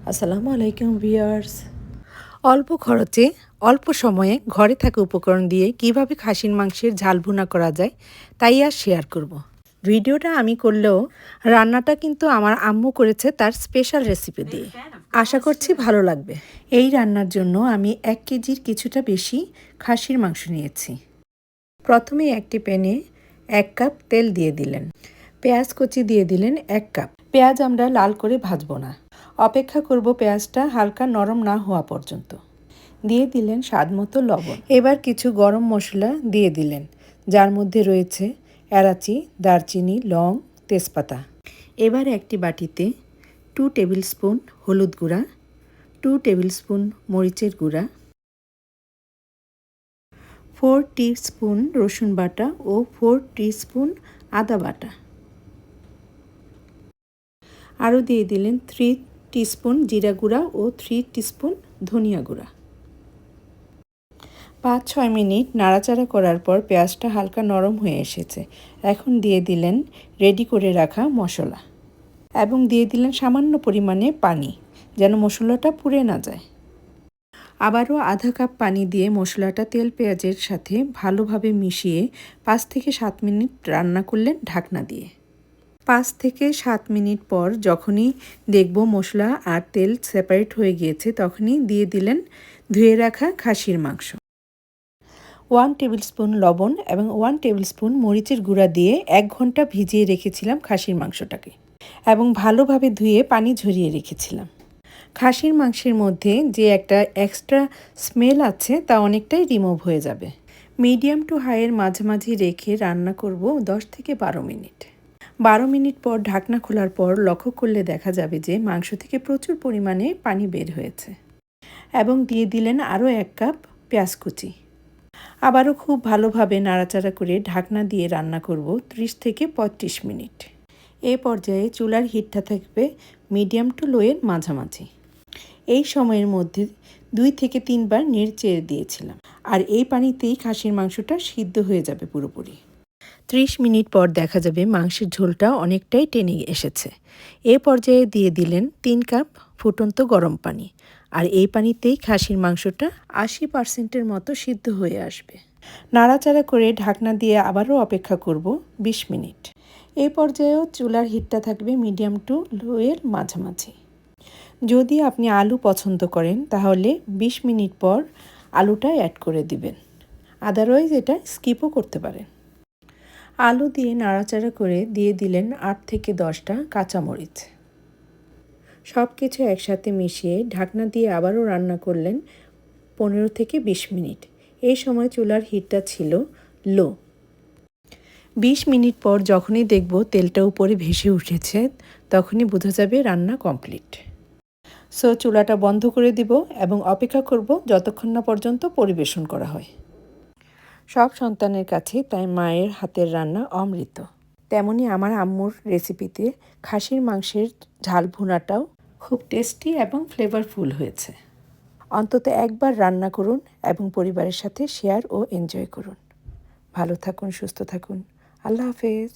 আসসালামু আলাইকুম ভিউয়ার্স। অল্প খরচে অল্প সময়ে ঘরে থাকা উপকরণ দিয়ে কিভাবে খাসির মাংসের ঝাল ভুনা করা যায় তাই আর শেয়ার করব। ভিডিওটা আমি করলেও রান্নাটা কিন্তু আমার আম্মু করেছে তার স্পেশাল রেসিপি দিয়ে। আশা করছি ভালো লাগবে। এই রান্নার জন্য আমি 1 কেজির কিছুটা বেশি খাসির মাংস নিয়েছি। প্রথমে একটি প্যানে 1 কাপ তেল দিয়ে দিলেন। পেঁয়াজ কুচি দিয়ে দিলেন 1 কাপ। পেঁয়াজ আমরা লাল করে ভাজবো না, অপেক্ষা করব পেঁয়াজটা হালকা নরম না হওয়া পর্যন্ত। দিয়ে দিলেন স্বাদমতো লবণ। এবার কিছু গরম মশলা দিয়ে দিলেন, যার মধ্যে রয়েছে এলাচি, দারচিনি, লং, তেজপাতা। এবার একটি বাটিতে 2 টেবিল স্পুন হলুদ গুঁড়া, 2 টেবিল স্পুন মরিচের গুঁড়া, 4 টিস্পুন রসুন বাটা ও 4 টিস্পুন আদা বাটা। আরও দিয়ে দিলেন 3 টিস্পুন জিরা গুঁড়া ও 3 টিস্পুন ধনিয়া গুঁড়া। 5-6 মিনিট নাড়াচাড়া করার পর পেঁয়াজটা হালকা নরম হয়ে এসেছে। এখন দিয়ে দিলেন রেডি করে রাখা মশলা এবং দিয়ে দিলেন সামান্য পরিমাণে পানি, যেন মশলাটা পুড়ে না যায়। আবারও আধা কাপ পানি দিয়ে মশলাটা তেল পেঁয়াজের সাথে ভালোভাবে মিশিয়ে 5 থেকে 7 মিনিট রান্না করলেন ঢাকনা দিয়ে। 5 থেকে 7 মিনিট পর যখনই দেখব মশলা আর তেল সেপারেট হয়ে গিয়েছে, তখনই দিয়ে দিলেন ধুয়ে রাখা খাসির মাংস। 1 টেবিল স্পুন লবণ এবং 1 টেবিল স্পুন মরিচের গুঁড়া দিয়ে 1 ঘন্টা ভিজিয়ে রেখেছিলাম খাসির মাংসটাকে এবং ভালোভাবে ধুয়ে পানি ঝরিয়ে রেখেছিলাম। খাসির মাংসের মধ্যে যে একটা এক্সট্রা স্মেল আছে তা অনেকটাই রিমুভ হয়ে যাবে। মিডিয়াম টু হাইয়ের মাঝামাঝি রেখে রান্না করব 10 থেকে 12 মিনিট। 12 মিনিট পর ঢাকনা খোলার পর লক্ষ্য করলে দেখা যাবে যে মাংস থেকে প্রচুর পরিমাণে পানি বের হয়েছে এবং দিয়ে দিলেন আরও 1 কাপ পেঁয়াজ কুচি। আবারও খুব ভালোভাবে নাড়াচাড়া করে ঢাকনা দিয়ে রান্না করব 30 থেকে 35 মিনিট। এই পর্যায়ে চুলার হিটটা থাকবে মিডিয়াম টু লোয়ের মাঝামাঝি। এই সময়ের মধ্যে 2 থেকে 3 বার নেড়ে চেড়ে দিয়েছিলাম, আর এই পানিতেই খাসির মাংসটা সিদ্ধ হয়ে যাবে পুরোপুরি। 30 মিনিট পর দেখা যাবে মাংসের ঝোলটা অনেকটাই টেনে এসেছে। এ পর্যায়ে দিয়ে দিলেন 3 কাপ ফুটন্ত গরম পানি, আর এই পানিতেই খাসির মাংসটা 80% মতো সিদ্ধ হয়ে আসবে। নাড়াচাড়া করে ঢাকনা দিয়ে আবারও অপেক্ষা করব 20 মিনিট। এই পর্যায়েও চুলার হিটটা থাকবে মিডিয়াম টু লোয়ের মাঝামাঝি। যদি আপনি আলু পছন্দ করেন তাহলে 20 মিনিট পর আলুটা অ্যাড করে দিবেন, আদারওয়াইজ এটা স্কিপও করতে পারেন। আলু দিয়ে নাড়াচাড়া করে দিয়ে দিলেন 8 থেকে 10টা কাঁচামরিচ। সব কিছু একসাথে মিশিয়ে ঢাকনা দিয়ে আবারও রান্না করলেন 15 থেকে 20 মিনিট। এই সময় চুলার হিটটা ছিল লো। 20 মিনিট পর যখনই দেখব তেলটা উপরে ভেসে উঠেছে, তখনই বোঝা যাবে রান্না কমপ্লিট। সো চুলাটা বন্ধ করে দিব এবং অপেক্ষা করব যতক্ষণ না পর্যন্ত পরিবেশন করা হয়। সব সন্তানের কাছে তাই মায়ের হাতের রান্না অমৃত। তেমনি আমার আম্মুর রেসিপিতে খাসির মাংসের ঝাল ভুনাটাও খুব টেস্টি এবং ফ্লেভারফুল হয়েছে। অন্তত একবার রান্না করুন এবং পরিবারের সাথে শেয়ার ও এনজয় করুন। ভালো থাকুন, সুস্থ থাকুন। আল্লাহ হাফেজ।